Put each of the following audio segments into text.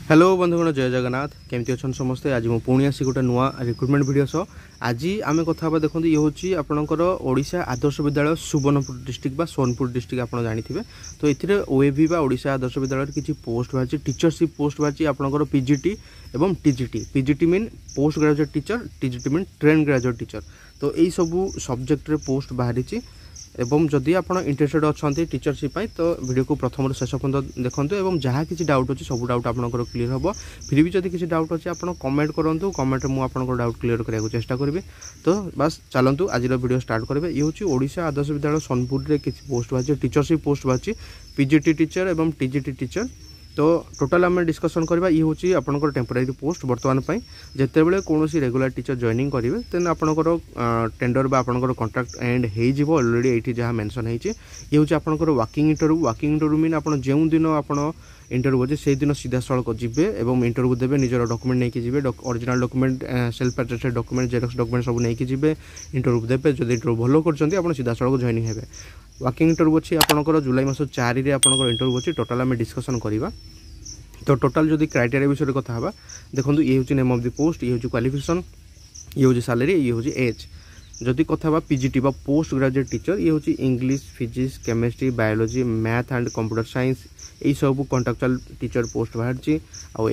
Hello बंधुगण जय जगन्नाथ केमती अच्छा समस्ते। आज मुझे पुणी आसी गोटे नुआ रिक्रुटमेंट वीडियो सह आज आम कथा देखो ये हूँ आपंकर ओडिशा आदर्श विद्यालय सुवर्णपुर डिस्ट्रिक्ट बा सोनपुर डिस्ट्रिक्ट आप जानी तो ये ओएवी बा ओडिशा आदर्श विद्यालय किसी पोस्ट बाहर टीचरशिप पोस्ट बाहर आपंकर पीजीटी एवं TGT. PGT mean post graduate teacher, TGT mean train graduate teacher. तो यही सबू सब्जेक्ट पोस्ट बाहरी एवं जदि आप इंटरेस्टेड अच्छा टीचरशिप तो वीडियो को प्रथम शेष पर्यंत देखते और जहाँ किसी डाउट अच्छे सब डाउट आपंकर क्लीयर हम। फिर भी जब किसी डाउट अच्छे आप कमेंट करूँ, कमेंट मुझे आपंकर डाउट क्लीयर करने चेष्टा करी। तो बस चलतु आज वीडियो स्टार्ट करेंगे। ये हूँ ओडिशा आदर्श विद्यालय सोनपुर में किसी पोस्ट बाहर टीचरशिप पोस्ट बाहर पीजीटी टीचर एवं टीजीटी टीचर। तो टोटाल आम डिस्कसन करवा ये हूँ आपंकर टेम्पोरारी पोस्ट बर्तमान जिते बड़े कौन रेगुलर टीचर जॉइनिंग करेंगे तेन आपंकर टेंडर बा आपंकर कॉन्ट्रैक्ट एंड हो ऑलरेडी ये जहाँ मेंशन होती ये हूँ आपंकर working interview. Working interview mean आप जो दिन आप इंटरव्यू अच्छे से दिन सीधा सड़क जी और इंटरव्यू देवे निजर डॉक्यूमेंट नहीं जी original document self attested document xerox document सब नहीं जी इंटरव्यू देवे। जो इंटरव्यू भल कर सीधा सड़क जॉइनिंग हे। वर्किंग इंटरव्यू अच्छी आपंकर जुलाई मास 4 इंटरव्यू अच्छी टोटाल आम डिस्कसन करवा। तो टोटाल जदि क्राइटेरिया विषय कथा हाँ देखो ये हूँ नेम ऑफ द पोस्ट, ये हूँ क्वालिफिकेशन, ये हूँ सैलरी, ये हूँ एज। जदि कथा हाँ पीजीटी बा पोस्ट ग्रेजुएट टीचर ये हूँ English, physics, chemistry, biology, math and computer science यही सब कॉन्ट्रैक्चुअल टीचर पोस्ट बाहर। आउ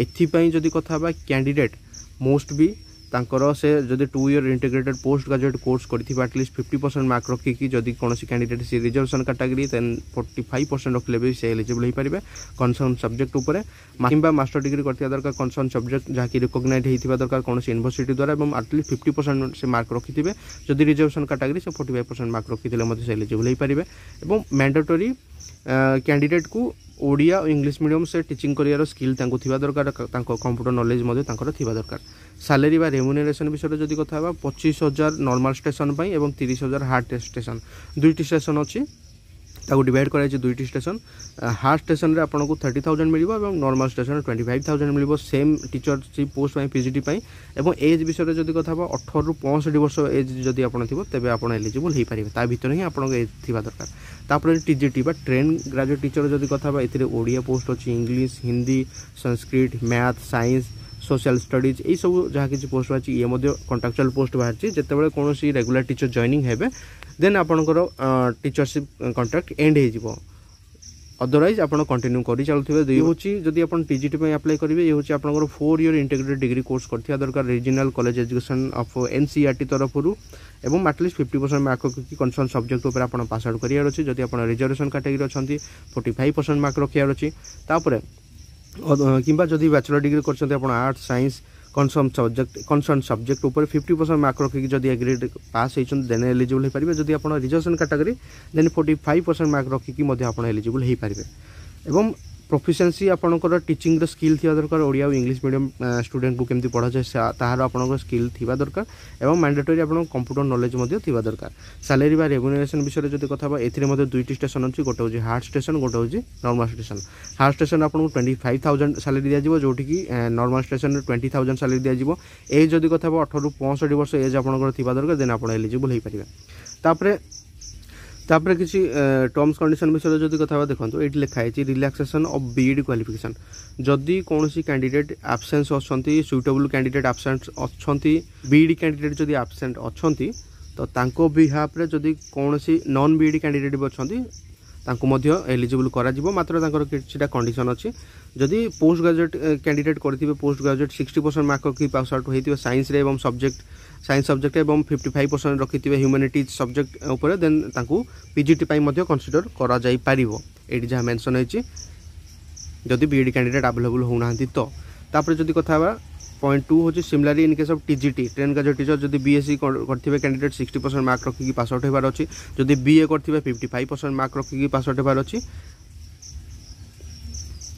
जदि कथा हाँ कैंडिडेट मोस्ट भी तांकर से जदि 2 year integrated post graduate course करथिबा एटलिस्ट 50% मार्क रखिकी जदि कौन कैंडिडेट से रिजर्वेशन कैटेगरी देन 45% रखले भी से एलिजिबल हो पारे कनसर्न सब्जेक्ट उपर किंबा मास्टर डिग्री करथिबा दरकार कनसर्न सब्जेक्ट जहाँकि रिकॉग्नाइज होइथिबा दरकार कौन यूनिवर्सिटी द्वारा एवं एटलिस्ट 50% से मार्क रखिथिबे। जदि रिजर्वेशन कैटेगरी से 45% मार्क रखिथिले मते से एलिजिबल हो पारे एवं मैंडेटरी कैंडिडेट को ओडिया और इंग्लिश मीडियम से टीचिंग करियर स्किल थिबा दरकार कंप्यूटर नॉलेज थिबा दरकार। सैलरी बा रेम्यूनरेशन विषय जदि कथा 25,000 नॉर्मल स्टेशन पाई एवं 30,000 हार्ड स्टेशन। 2टी स्टेशन अच्छी ताको डिवाइड कराई 2टी स्टेशन। हार्ड स्टेशन रे आपको 30,000 मिल और नॉर्मल स्टेशन 25,000 मिल सेम टीचरशिप पोस्ट पीजीटी पाई। एवं एज विषय जदि कथा 18 ରୁ 65 वर्ष एज जदि आप तेज आप एलिजिबल हो पारे ता भीतर ही आपको एज थी दरकार। तापर टीजीटी बा ट्रेन ग्रेजुएट टीचर जदि कथा ये ओडिया पोस्ट अच्छी English, Hindi, Sanskrit, math, science, social studies यही सब जहाँ किसी पोस्ट बाहर ये कॉन्ट्रैक्चुअल पोस्ट बाहर जिते कौन रेगुलर टीचर जॉइनिंग हे देन आपंकर टीचरशिप कॉन्ट्रैक्ट एंड हो। अदरवाइज आप कंटिन्यू कर चलुवे। ये हूँ जदि आप टीजीटी अप्लाई करेंगे ये हूँ आपंकर 4 ईयर इंटीग्रेटेड डिग्री कोर्स करथिबा दरकार regional college education of NCERT तरफ एवं एटलिस्ट 50% मार्क रखिकी कनसर्न सब्जेक्ट उपर आप पास आउट करार अच्छी। जदि आप रिजर्वेशन कैटेगरी अच्छा 45% मार्क रखार अच्छी। किंबा जदि बैचलर डिग्री कर आर्ट्स, साइंस, कनसर्न सब्जेक्ट उपर 50% मार्क रखिकी जदि एग्रेड पास होती देन एलिजिबल हो पारे। जदि आप रिजर्वेशन कैटेगरी देन 45% मार्क रखिकी आप एलिजिबल हो पारे। एवं प्रोफिशिएंसी आपंकर टीचिंग स्किल थी दरकार ओडिया और इंग्लिश मीडियम स्टूडेंट को केमती पढ़ा जाए तार आपंकर स्किल थी दरकार एवं मैंडेटरी आप कंप्यूटर नॉलेज थी दरकार। सैलरी बा रेम्यूनरेशन विषय जब कथा ए 2टी स्टेशन अच्छी गोटे हूँ हार्ड स्टेशन गोटे हूँ नॉर्मल स्टेशन। हार्ड स्टेशन आपको 25,000 सैलरी दिज्व जोटि कि नॉर्मल स्टेशन 20,000 सैलरी दिज्व। एज जब कथा 18 ରୁ 65 वर्ष एज आपंकर थी दरकार देन आप एलिजिबल हो पारे। तापर किसी टर्म्स कंडीशन विषय जब कथा देखो ये लिखाई रिलैक्सेशन ऑफ बीईडी क्वालिफिकेशन। जदि कौन कैंडिडेट एब्सेंस अच्छी सुइटेबल कैंडिडेट एब्सेंट अच्छा बीईडी कैंडिडेट जदि एब्सेंट अच्छा तो तांको बिहाफ रे जदि कौन नॉन बीईडी कैंडिडेट भी अच्छा एलिजिबल करा मात्र किसी कंडीशन अच्छी। जदि पोस्ट ग्रेजुएट कैंडिडेट करथिबे पोस्ट ग्रेजुएट 60% मार्क रखी पास आउट होइथिबे साइंस रे एवं साइंस सब्जेक्ट एवं 55% रखिथिबे ह्यूमैनिटीज सब्जेक्ट उपर देन तांकू पीजीटी पाई मध्य कंसीडर करा जाई पारिबो। एडी जहाँ मेंशन होइछि जदि बीईडी कैंडिडेट अवेलेबल होनांती तो। तापर जदि कथा बा पॉइंट 2 हूँ similarly in case of TGT train graduate teacher जदि बीएससी करथिबे कैंडिडेट 60% मार्क रखिकी पास आउट होबार अछि। जदि बीए करथिबे 55% मार्क रखिकी पास आउट होबार अछि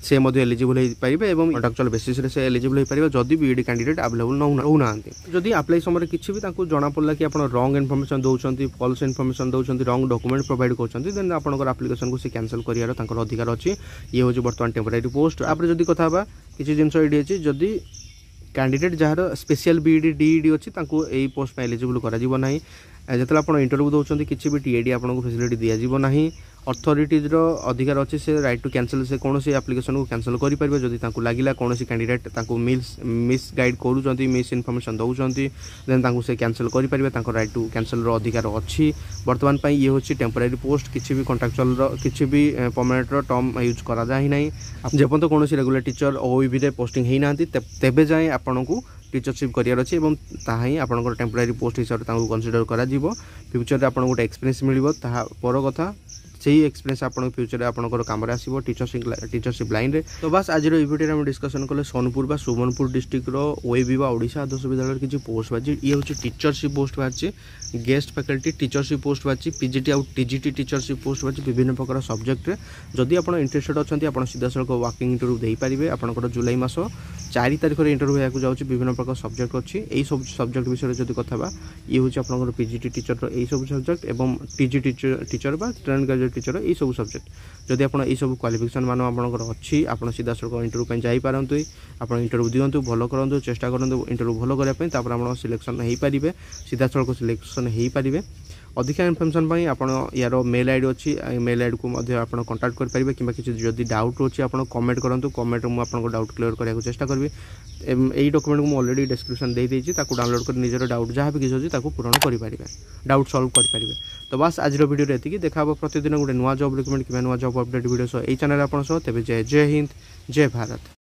से एलिजिबल हो पारे और कॉन्ट्रैक्चुअल बेसिस रे से एलिजिबल हो पारे जदि बीईडी कैंडिडेट अवेलेबल होना। जदि अप्लाई समय किसी भी जना पड़ा कि आप रॉन्ग इनफॉरमेशन दौरान फॉल्स इनफॉरमेशन दौरान रॉन्ग डॉक्यूमेंट प्रोवाइड कर देन आपंकर एप्लिकेशन को कैंसल कर अधिकार अच्छी। ये हूँ बर्तमान टेम्पोरारी पोस्ट। आप जदि कथा किसी जिन ये जदि कैंडिडेट जार स्पेशल बीईडी डीईडी अच्छी यही पोस्ट एलिजिबल करा जिवो नाही। जब आप इंटरव्यू दौरान किसी भी टीएडी आपको फैसिलिटी दिज्व ना। अथॉरिटीज अधिकार अच्छे से राइट टू कैंसल से कौन एप्लिकेशन को कैंसल करेंगे जदि लगिला कौन कैंडिडेट मिस गाइड करूँ मिस इनफॉरमेशन दौरान देन से कैंसल करेंगे राइट टू कैंसल अधिकार अच्छी बर्तमान ये हूँ टेम्पोरारी पोस्ट किसी भी कंट्राक्चुअल किसी भी परमानेंट टर्म यूज करा जाए ना जेपर्यंत कौन रेगुलर टीचर ओईबी पोस्टिंग होना तेबे जाए आपन को टीचरशिप करार अच्छे और ताही आपंकर टेम्पोरारी पोस्ट हिसाब से कनसीडर कर फ्यूचर में आपको गोटे एक्सपीरियंस मिल पर कथा सही एक्सपीरियंस आपन फ्यूचर में आपंकर कम आसो टीचरशिप लाइन रे। तो बस आज वीडियो में डिस्कसन कले सोनपुर बा सुवर्णपुर डिस्ट्रिक्ट ओएबी बा ओडिशा आदर्श विद्यालय किसी पोस्ट बाजी ये हूँ टीचरशिप पोस्ट बाहर गेस्ट फैकल्टी टीचरशिप पोस्ट बाहर पीजीटी आउ टीजीटी टीचरशिप पोस्ट बाहर विभिन्न प्रकार सब्जेक्ट रे जदि आप इंटरेस्टेड अच्छा आप सीधा सड़क वाकिंग इंटरव्यू दे पारे आपंकर जुलाई मास 4 तारीख में इंटरव्यू होगा जाऊँगी विभिन्न प्रकार सब्जेक्ट अच्छी यही सब सब्जेक्ट विषय जब कथा ये हूँ आपंकर पीजीटी टीचर यही सब सब्जेक्ट और टीजी टीचर बा ट्रेन ग्रेजुएट टीचर यही सब सब्जेक्ट जदि आप सब क्वालिफिकेशन मान आपंकर अच्छी आप सीधा सड़क इंटरव्यू जापारतु आप इंटरव्यू दिंतु भल करूँ चेष्टा करूँ इंटरव्यू भल करने आप सिलेक्शन हो पारे सीधा सड़क सिलेक्शन हो पारे अधिका इनफर्मेशन आप यार मेल आईडी अच्छी मेल आईडी को आप कांटेक्ट करेंगे कि किसी जदि डाउट अच्छी आप कमेंट करूँ कमेंट मुझे डाउट क्लियर करने चेष्टा करी यही डॉक्यूमेंट को मुझे ऑलरेडी डिस्क्रिप्शन दे देती डाउनलोड कर निजर डाउट जहाँ भी किसी अच्छी पूरण करेंगे डाउट सॉल्व करेंगे। तो बस आज वीडियो ये देखा प्रतिदिन गोटे नुआ जॉब रिक्रुटमेंट कि नुआ जॉब अपडेट वीडियो सह यही चैनल आप तेज जय हिंद जय भारत।